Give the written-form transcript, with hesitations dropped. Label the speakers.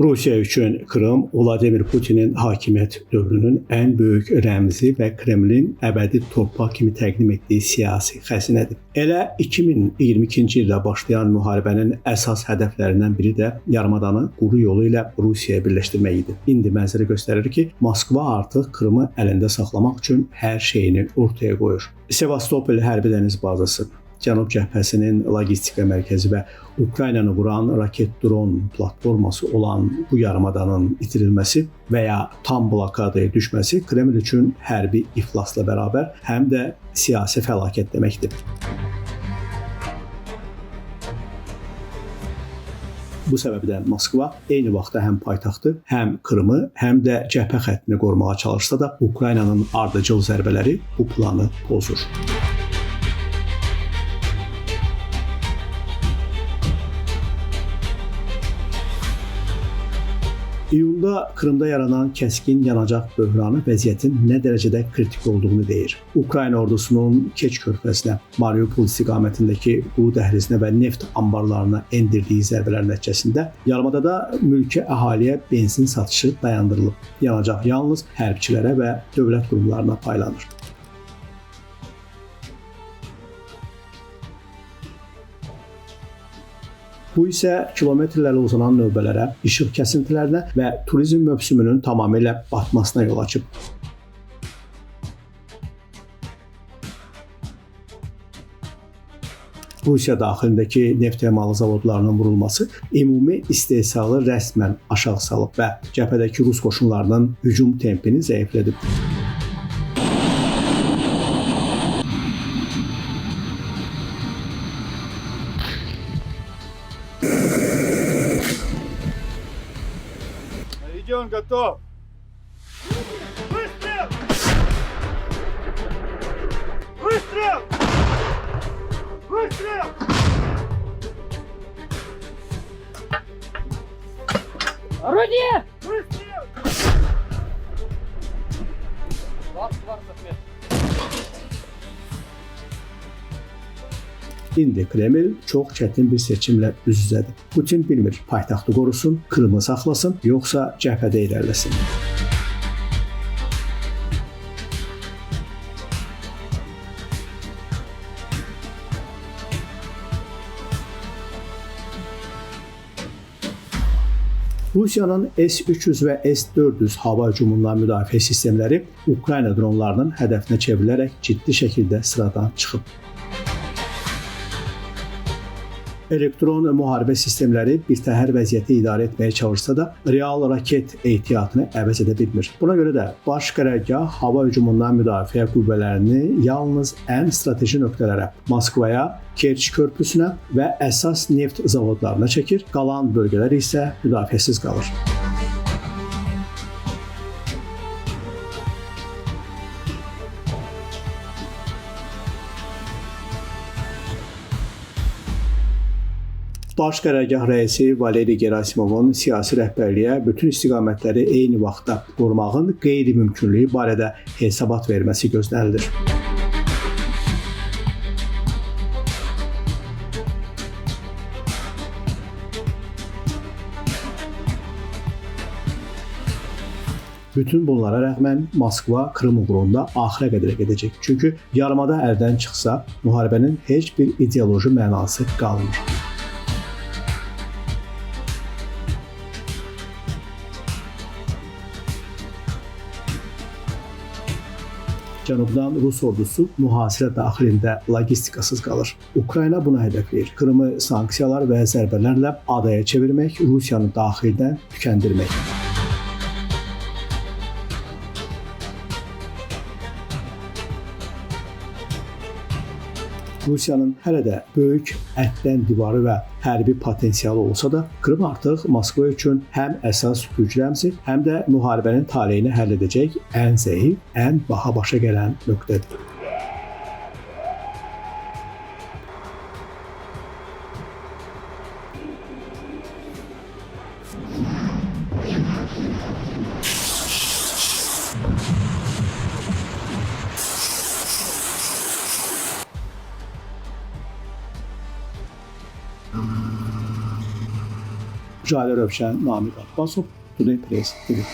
Speaker 1: Rusiya üçün Krım Vladimir Putinin hakimiyyət dövrünün ən böyük rəmzi və Kremlin əbədi torpaq kimi təqdim etdiyi siyasi xəzinədir. Elə 2022-ci ildə başlayan müharibənin əsas hədəflərindən biri də yarımadanı quru yolu ilə Rusiyaya birləşdirmək idi. İndi mənzərə göstərir ki, Moskva artıq Krımı əlində saxlamaq üçün hər şeyini ortaya qoyur. Sevastopol hərbi dəniz bazası, Cənub cəbhəsinin logistika mərkəzi və Ukraynanı vuran raket-dron platforması olan bu yarımadanın itirilməsi və ya tam blokadaya düşməsi Kreml üçün hərbi iflasla bərabər həm də siyasi fəlakət deməkdir. Bu səbəbdən Moskva eyni vaxtda həm paytaxtı, həm Krımı, həm də cəbhə xəttini qorumağa çalışsa da Ukraynanın ardıcıl zərbələri bu planı pozur. İyunda Krımda yaranan kəskin yanacaq böhranı vəziyyətin nə dərəcədə kritik olduğunu deyir. Ukrayna ordusunun Keç körfəzinə, Mariupol istiqamətindəki quru dəhlizinə və neft anbarlarına endirdiyi zərbələr nəticəsində yarımadada mülki əhaliyə benzin satışı dayandırılıb. Yanacaq yalnız hərbçilərə və dövlət qurumlarına paylanır. Bu isə kilometrlərlə uzanan növbələrə, işıq kəsintilərinə və turizm mövsümünün tamamilə batmasına yol açıb. Rusiya daxilindəki neft emalı zavodlarının vurulması ümumi istehsalı rəsmən aşağı salıb və cəbhədəki Rus qoşunlarının hücum tempini zəiflədib.
Speaker 2: Он готов! Выстрел! Выстрел! Выстрел!
Speaker 3: Орудие!
Speaker 2: Выстрел!
Speaker 1: İndi Kreml çox çətin bir seçimlə üz-üzədir. Putin bilmir, paytaxtı qorusun, Krımı saxlasın, yoxsa cəbhədə irəliləsin. Rusiyanın S-300 və S-400 hava hücumundan müdafiə sistemləri Ukrayna dronlarının hədəfinə çevrilərək ciddi şəkildə sıradan çıxıb. Elektron müharibə sistemləri birtəhər vəziyyəti idarə etməyə çalışsa da, real raket ehtiyatını əvəz edə bilmir. Buna görə də baş qərargah hava hücumundan müdafiə qüvvələrini yalnız ən strateji nöqtələrə, Moskvaya, Kerç körpüsünə və əsas neft zavodlarına çəkir, qalan bölgələr isə müdafiəsiz qalır. Baş qərargah rəisi Valeri Gerasimovun siyasi rəhbərliyə bütün istiqamətləri eyni vaxtda qorumağın qeyri-mümkünlüyü barədə hesabat verməsi gözlənilir. Bütün bunlara rəğmən Moskva Krım uğrunda axıra qədər gedəcək. Çünki yarımada əldən çıxsa, müharibənin heç bir ideoloji mənası qalmır. Cənubdan Rus ordusu mühasirə daxilində logistikasız qalır. Ukrayna buna hədəfləyir. Krımı sanksiyalar və zərbələrlə adaya çevirmək, Rusiyanı daxildən tükəndirmək. Rusiyanın hələ də böyük ətdən divarı və hərbi potensialı olsa da, Krım artıq Moskva üçün həm əsas güc rəmzi, həm də müharibənin taleyini həll edəcək ən zəif, ən baha başa gələn nöqtədir. Jalə Rövşən, Namiq Abbasov, Today Press TV.